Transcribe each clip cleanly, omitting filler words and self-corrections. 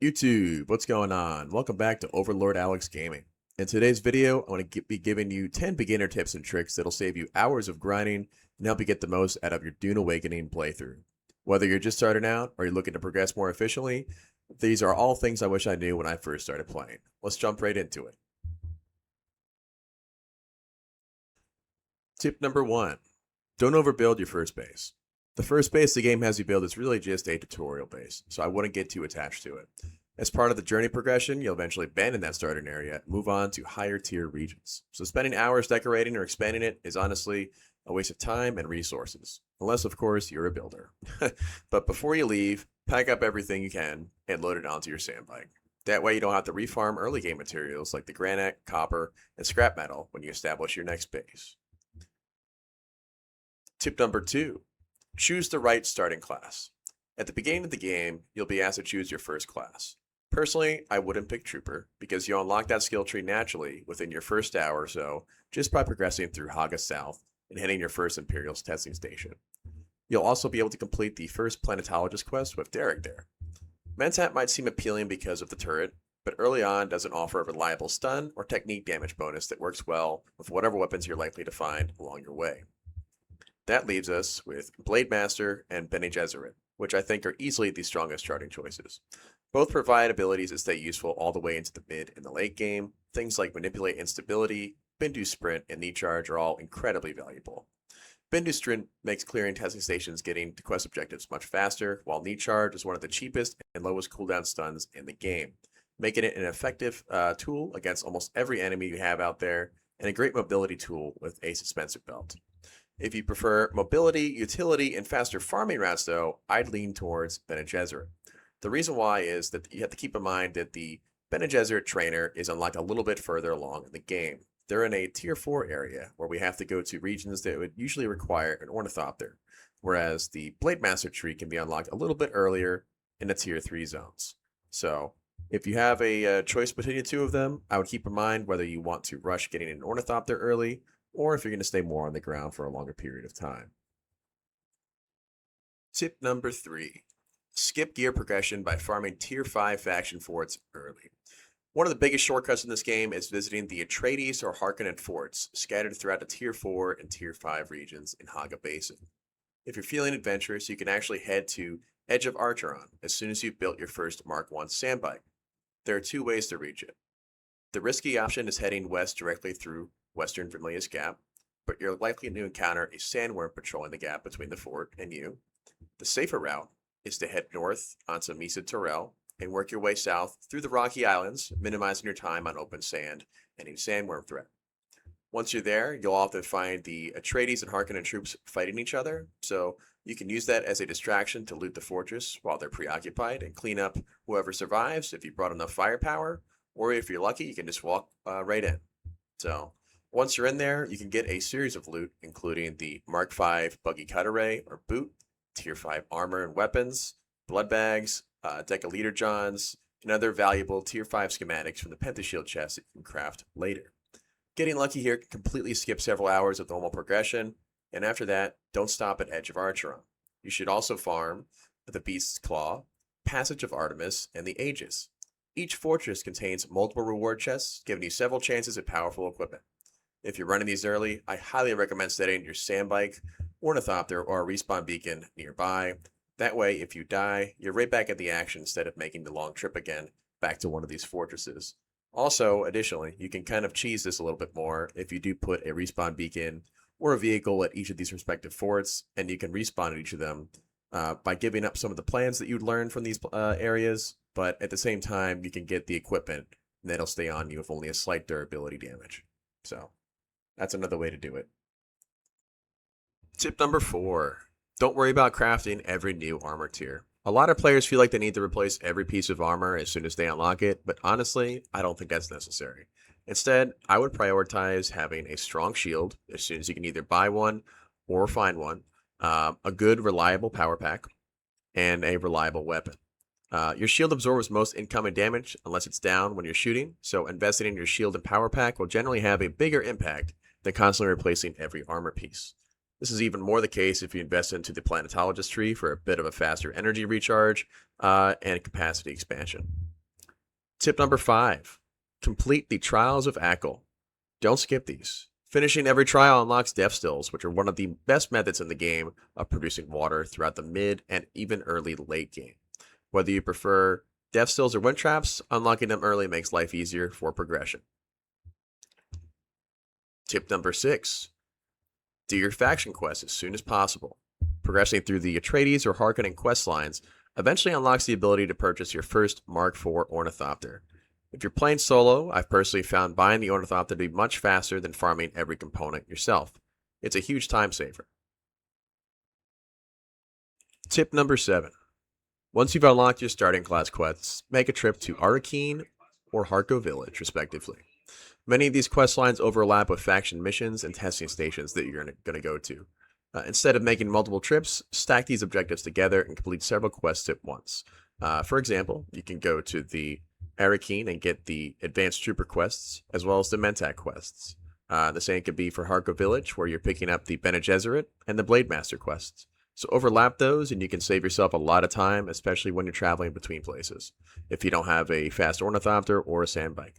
YouTube, what's going on? Welcome back to Overlord Alex Gaming. In today's video, I want to be giving you 10 beginner tips and tricks that'll save you hours of grinding and help you get the most out of your Dune Awakening playthrough. Whether you're just starting out or you're looking to progress more efficiently, these are all things I wish I knew when I first started playing. Let's jump right into it. Tip number 1. Don't overbuild your first base. The first base the game has you build is really just a tutorial base, so I wouldn't get too attached to it. As part of the journey progression, you'll eventually abandon that starting area and move on to higher tier regions. So spending hours decorating or expanding it is honestly a waste of time and resources, unless of course you're a builder. But before you leave, pack up everything you can and load it onto your sandbike. That way you don't have to refarm early game materials like the granite, copper, and scrap metal when you establish your next base. Tip number 2. Choose the right starting class. At the beginning of the game, you'll be asked to choose your first class. Personally, I wouldn't pick Trooper because you'll unlock that skill tree naturally within your first hour or so just by progressing through Haga South and hitting your first Imperial's testing station. You'll also be able to complete the first Planetologist quest with Derek there. Mentat might seem appealing because of the turret, but early on doesn't offer a reliable stun or technique damage bonus that works well with whatever weapons you're likely to find along your way. That leaves us with Blade Master and Bene Gesserit, which I think are easily the strongest starting choices. Both provide abilities that stay useful all the way into the mid and the late game. Things like Manipulate Instability, Bindu Sprint, and Knee Charge are all incredibly valuable. Bindu Sprint makes clearing testing stations getting to quest objectives much faster, while Knee Charge is one of the cheapest and lowest cooldown stuns in the game, making it an effective tool against almost every enemy you have out there, and a great mobility tool with a suspensor belt. If you prefer mobility, utility, and faster farming routes, though, I'd lean towards Bene Gesserit. The reason why is that you have to keep in mind that the Bene Gesserit trainer is unlocked a little bit further along in the game. They're in a Tier 4 area where we have to go to regions that would usually require an Ornithopter, whereas the Blade Master tree can be unlocked a little bit earlier in the Tier 3 zones. So, if you have a choice between the two of them, I would keep in mind whether you want to rush getting an Ornithopter early or if you're going to stay more on the ground for a longer period of time. Tip number 3. Skip gear progression by farming Tier 5 faction forts early. One of the biggest shortcuts in this game is visiting the Atreides or Harkonnen forts scattered throughout the Tier 4 and Tier 5 regions in Haga Basin. If you're feeling adventurous, you can actually head to Edge of Archeron as soon as you've built your first Mark I sandbike. There are 2 ways to reach it. The risky option is heading west directly through Western Vermilius Gap, but you're likely to encounter a sandworm patrolling the gap between the fort and you. The safer route is to head north onto Mesa Torel and work your way south through the Rocky Islands, minimizing your time on open sand and a sandworm threat. Once you're there, you'll often find the Atreides and Harkonnen troops fighting each other, so you can use that as a distraction to loot the fortress while they're preoccupied and clean up whoever survives if you brought enough firepower, or if you're lucky, you can just walk right in. So, once you're in there, you can get a series of loot, including the Mark V Buggy Cut Array or Boot, Tier 5 armor and weapons, blood bags, Decaleader Johns, and other valuable Tier 5 schematics from the Pentashield chest that you can craft later. Getting lucky here can completely skip several hours of normal progression, and after that, don't stop at Edge of Archeron. You should also farm the Beast's Claw, Passage of Artemis, and the Aegis. Each fortress contains multiple reward chests, giving you several chances at powerful equipment. If you're running these early, I highly recommend setting your sandbike, Ornithopter, or a respawn beacon nearby. That way, if you die, you're right back at the action instead of making the long trip again back to one of these fortresses. Also, additionally, you can kind of cheese this a little bit more if you do put a respawn beacon or a vehicle at each of these respective forts, and you can respawn at each of them by giving up some of the plans that you'd learn from these areas, but at the same time, you can get the equipment, and that'll stay on you with only a slight durability damage. So, that's another way to do it. Tip number 4. Don't worry about crafting every new armor tier. A lot of players feel like they need to replace every piece of armor as soon as they unlock it, but honestly, I don't think that's necessary. Instead, I would prioritize having a strong shield as soon as you can either buy one or find one, a good reliable power pack, and a reliable weapon. Your shield absorbs most incoming damage unless it's down when you're shooting, so investing in your shield and power pack will generally have a bigger impact than constantly replacing every armor piece. This is even more the case if you invest into the Planetologist tree for a bit of a faster energy recharge and capacity expansion. Tip number 5. Complete the Trials of Aql. Don't skip these. Finishing every trial unlocks death stills, which are one of the best methods in the game of producing water throughout the mid and even early late game. Whether you prefer death stills or wind traps, unlocking them early makes life easier for progression. Tip number 6. Do your faction quests as soon as possible. Progressing through the Atreides or Harkonnen quest lines eventually unlocks the ability to purchase your first Mark IV Ornithopter. If you're playing solo, I've personally found buying the Ornithopter to be much faster than farming every component yourself. It's a huge time saver. Tip number 7. Once you've unlocked your starting class quests, make a trip to Arrakis or Harko Village, respectively. Many of these quest lines overlap with faction missions and testing stations that you're going to go to. Instead of making multiple trips, stack these objectives together and complete several quests at once. For example, you can go to the Arrakis and get the Advanced Trooper quests, as well as the Mentak quests. The same could be for Harko Village, where you're picking up the Bene Gesserit and the Blade Master quests. So overlap those and you can save yourself a lot of time, especially when you're traveling between places, if you don't have a fast Ornithopter or a sand bike.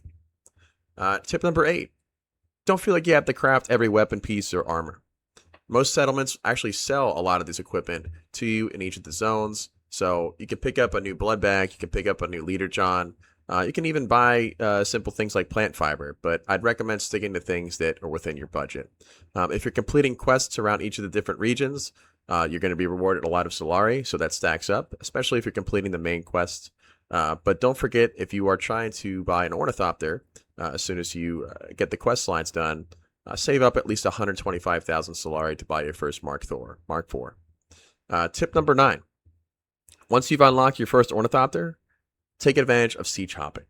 Tip number 8. Don't feel like you have to craft every weapon piece or armor. Most settlements actually sell a lot of this equipment to you in each of the zones, so you can pick up a new blood bag, you can pick up a new leader john, you can even buy simple things like plant fiber, but I'd recommend sticking to things that are within your budget. If you're completing quests around each of the different regions, you're going to be rewarded a lot of Solari, so that stacks up, especially if you're completing the main quest. But don't forget, if you are trying to buy an Ornithopter, as soon as you get the quest lines done, save up at least 125,000 Solari to buy your first Mark IV. Tip number 9. Once you've unlocked your first Ornithopter, take advantage of siege hopping.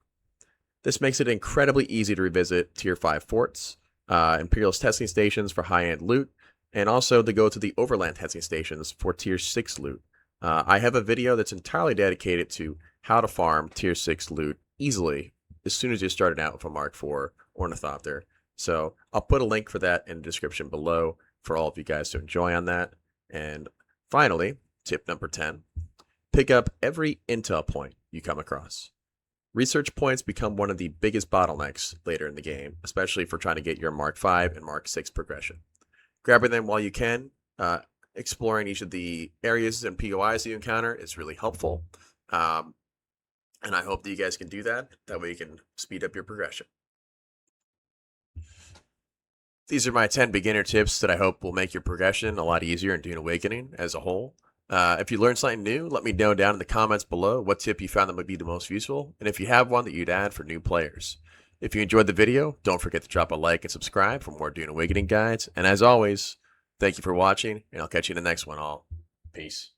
This makes it incredibly easy to revisit Tier 5 forts, Imperial's testing stations for high-end loot, and also to go to the Overland testing stations for Tier 6 loot. I have a video that's entirely dedicated to how to farm Tier 6 loot easily as soon as you're starting out with a Mark IV Ornithopter. So I'll put a link for that in the description below for all of you guys to enjoy on that. And finally, tip number 10, pick up every intel point you come across. Research points become one of the biggest bottlenecks later in the game, especially if we're trying to get your Mark V and Mark VI progression. Grabbing them while you can, exploring each of the areas and POIs that you encounter is really helpful. And I hope that you guys can do that. That way you can speed up your progression. These are my 10 beginner tips that I hope will make your progression a lot easier in Dune Awakening as a whole. If you learned something new, let me know down in the comments below what tip you found that would be the most useful, and if you have one that you'd add for new players. If you enjoyed the video, don't forget to drop a like and subscribe for more Dune Awakening guides. And as always, thank you for watching, and I'll catch you in the next one all. Peace.